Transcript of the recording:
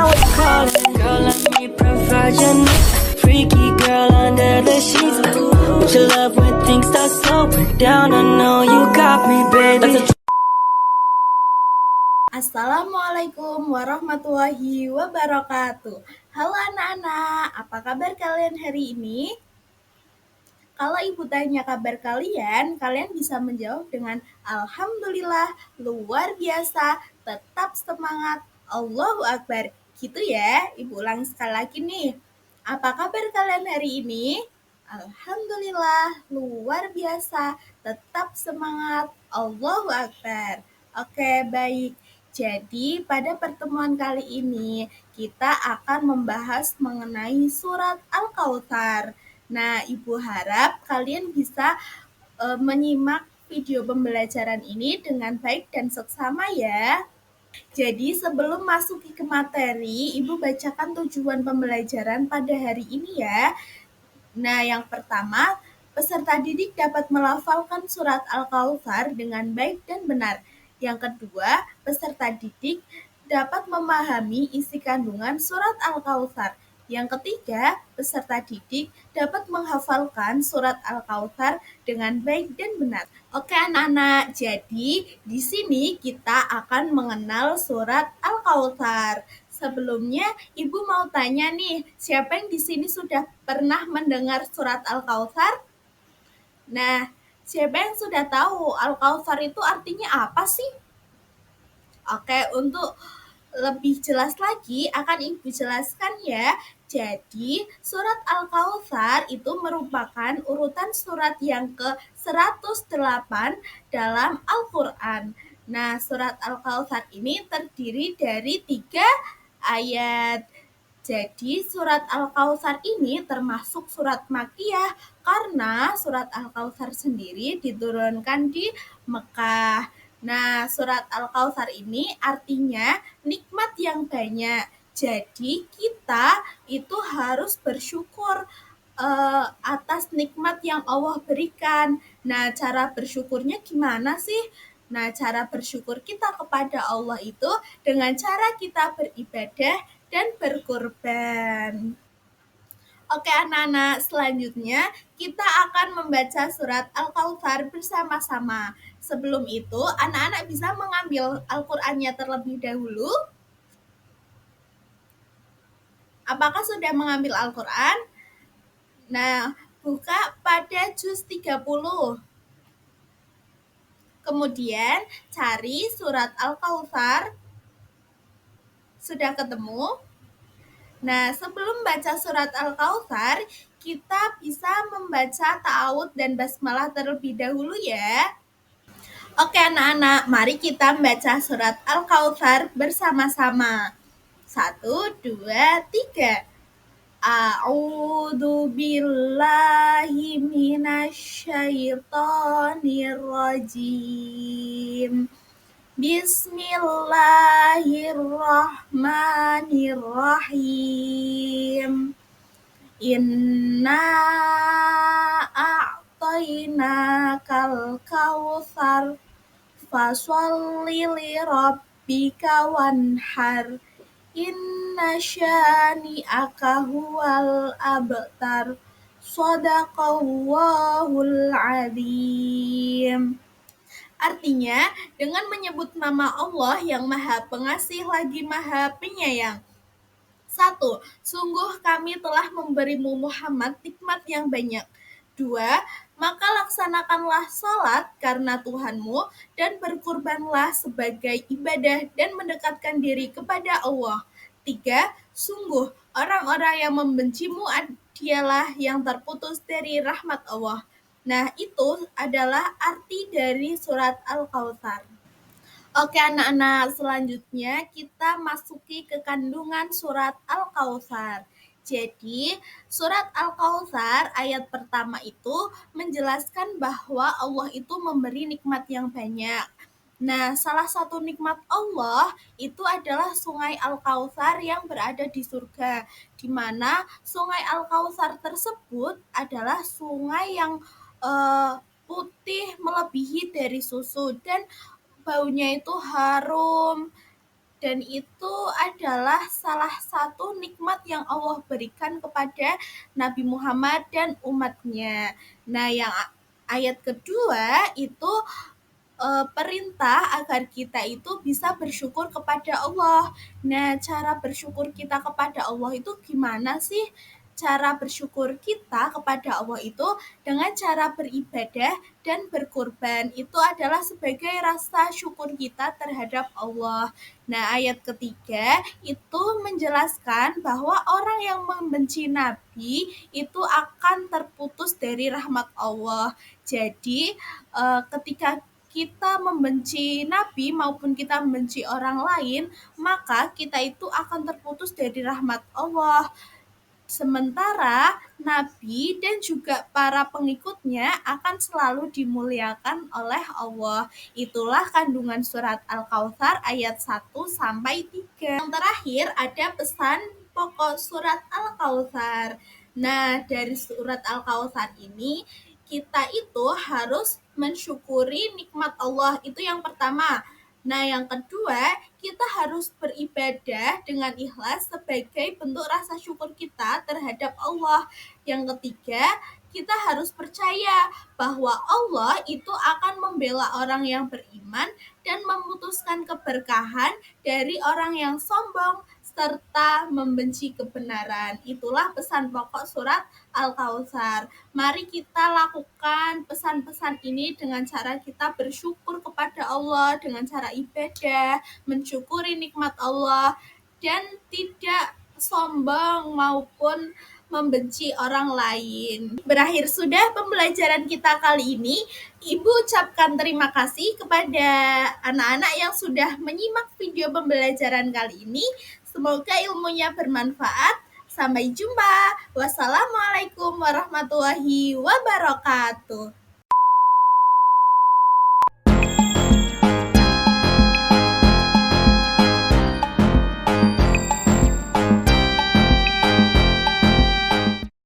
know it's calling. Girl, let me provide your needs. Freaky girl under the sheets. But your love when things start slowing down. I know you got me, baby. Assalamualaikum warahmatullahi wabarakatuh. Halo anak-anak, apa kabar kalian hari ini? Kalau ibu tanya kabar kalian bisa menjawab dengan Alhamdulillah, luar biasa, tetap semangat, Allahu Akbar. Gitu ya, ibu ulang sekali lagi nih. Apa kabar kalian hari ini? Alhamdulillah, luar biasa, tetap semangat, Allahu Akbar. Oke, baik. Jadi, pada pertemuan kali ini kita akan membahas mengenai surat Al-Kautsar. Nah, Ibu harap kalian bisa menyimak video pembelajaran ini dengan baik dan seksama ya. Jadi sebelum masuk ke materi, Ibu bacakan tujuan pembelajaran pada hari ini ya. Nah, yang pertama, peserta didik dapat melafalkan surat Al-Kautsar dengan baik dan benar. Yang kedua, peserta didik dapat memahami isi kandungan surat Al-Kautsar. Yang ketiga, peserta didik dapat menghafalkan surat Al-Kautsar dengan baik dan benar. Oke anak-anak, jadi di sini kita akan mengenal surat Al-Kautsar. Sebelumnya, Ibu mau tanya nih, siapa yang di sini sudah pernah mendengar surat Al-Kautsar? Nah, siapa yang sudah tahu Al-Kautsar itu artinya apa sih? Oke, untuk lebih jelas lagi akan Ibu jelaskan ya. Jadi, surat Al-Kautsar itu merupakan urutan surat yang ke-108 dalam Al-Quran. Nah, surat Al-Kautsar ini terdiri dari 3 ayat. Jadi, surat Al-Kautsar ini termasuk surat Makkiyah karena surat Al-Kautsar sendiri diturunkan di Mekah. Nah, surat Al-Kautsar ini artinya nikmat yang banyak. Jadi, kita itu harus bersyukur atas nikmat yang Allah berikan. Nah, cara bersyukurnya gimana sih? Nah, cara bersyukur kita kepada Allah itu dengan cara kita beribadah dan berkorban. Oke anak-anak, selanjutnya kita akan membaca surat Al-Kautsar bersama-sama. Sebelum itu, anak-anak bisa mengambil Al-Qur'annya terlebih dahulu. Apakah sudah mengambil Al-Qur'an? Nah, buka pada juz 30. Kemudian cari surat Al-Kautsar. Sudah ketemu? Nah, sebelum baca surat Al-Kautsar, kita bisa membaca ta'awudz dan basmalah terlebih dahulu ya. Oke anak-anak, mari kita membaca surat Al-Kautsar bersama-sama. 1, 2, 3. A'udzu billahi minasyaitonir rajim. Bismillahirrahmanirrahim. Inna a'tainakal kautsar fasholli lirabbika wanhar. Inna syani'aka huwal abtar. Shadaqallahul adzim. Artinya, dengan menyebut nama Allah yang Maha Pengasih lagi Maha Penyayang. 1. Sungguh kami telah memberimu Muhammad nikmat yang banyak. 2. Maka laksanakanlah salat karena Tuhanmu dan berkurbanlah sebagai ibadah dan mendekatkan diri kepada Allah. 3. Sungguh orang-orang yang membencimu dialah yang terputus dari rahmat Allah. Nah, itu adalah arti dari surat Al-Kautsar. Oke anak-anak, selanjutnya kita masuki ke kandungan surat Al-Kautsar. Jadi, surat Al-Kautsar ayat pertama itu menjelaskan bahwa Allah itu memberi nikmat yang banyak. Nah, salah satu nikmat Allah itu adalah sungai Al-Kautsar yang berada di surga, di mana sungai Al-Kautsar tersebut adalah sungai yang putih melebihi dari susu dan baunya itu harum. dan itu adalah salah satu nikmat yang Allah berikan kepada Nabi Muhammad dan umatnya. Nah, yang ayat kedua itu perintah agar kita itu bisa bersyukur kepada Allah. Nah, cara bersyukur kita kepada Allah itu gimana sih? Cara bersyukur kita kepada Allah itu dengan cara beribadah dan berkurban. Itu adalah sebagai rasa syukur kita terhadap Allah. Nah, ayat ketiga itu menjelaskan bahwa orang yang membenci Nabi itu akan terputus dari rahmat Allah. Jadi, ketika kita membenci Nabi maupun kita membenci orang lain, maka kita itu akan terputus dari rahmat Allah. Sementara Nabi dan juga para pengikutnya akan selalu dimuliakan oleh Allah. Itulah kandungan surat Al-Kautsar ayat 1 sampai 3. Yang terakhir ada pesan pokok surat Al-Kautsar. Nah, dari surat Al-Kautsar ini kita itu harus mensyukuri nikmat Allah. Itu yang pertama. Nah, yang kedua, kita harus beribadah dengan ikhlas sebagai bentuk rasa syukur kita terhadap Allah. Yang ketiga, kita harus percaya bahwa Allah itu akan membela orang yang beriman dan memutuskan keberkahan dari orang yang sombong serta membenci kebenaran. Itulah pesan pokok surat Al-Kautsar. Mari kita lakukan pesan-pesan ini dengan cara kita bersyukur kepada Allah, dengan cara ibadah, mensyukuri nikmat Allah, dan tidak sombong maupun membenci orang lain. Berakhir sudah pembelajaran kita kali ini. Ibu ucapkan terima kasih kepada anak-anak yang sudah menyimak video pembelajaran kali ini. Semoga ilmunya bermanfaat. Sampai jumpa. Wassalamualaikum warahmatullahi wabarakatuh.